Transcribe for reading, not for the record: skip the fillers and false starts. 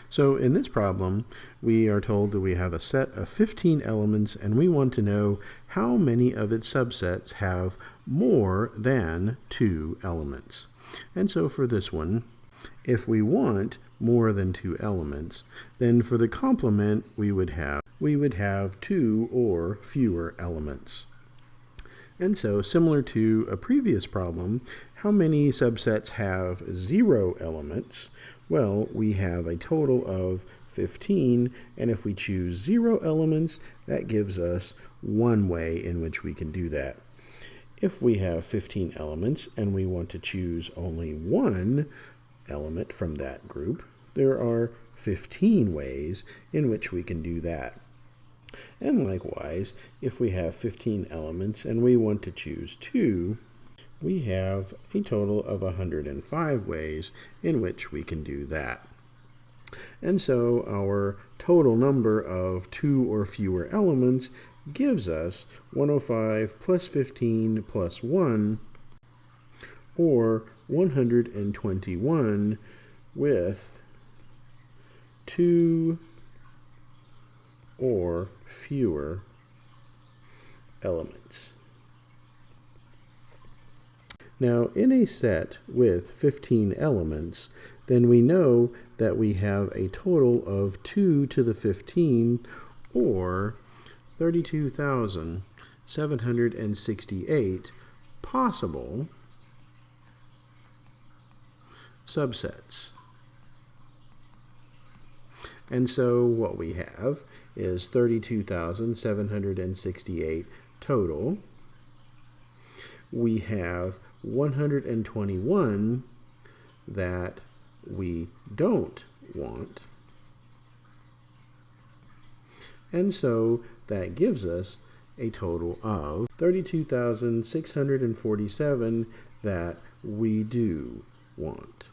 So in this problem, we are told that we have a set of 15 elements and we want to know how many of its subsets have more than 2 elements. And so for this one, if we want more than 2 elements, then for the complement we would have 2 or fewer elements. And so, similar to a previous problem, how many subsets have 0 elements? Well, we have a total of 15, and if we choose 0 elements, that gives us one way in which we can do that. If we have 15 elements and we want to choose only one element from that group, there are 15 ways in which we can do that. And likewise, if we have 15 elements and we want to choose 2, we have a total of 105 ways in which we can do that. And so our total number of 2 or fewer elements gives us 105 plus 15 plus 1, or 121 with 2 or fewer elements. Now, in a set with 15 elements, then we know that we have a total of 2 to the 15, or 32,768 possible subsets. And so what we have is 32,768 total. We have 121 that we don't want. And so that gives us a total of 32,647 that we do want.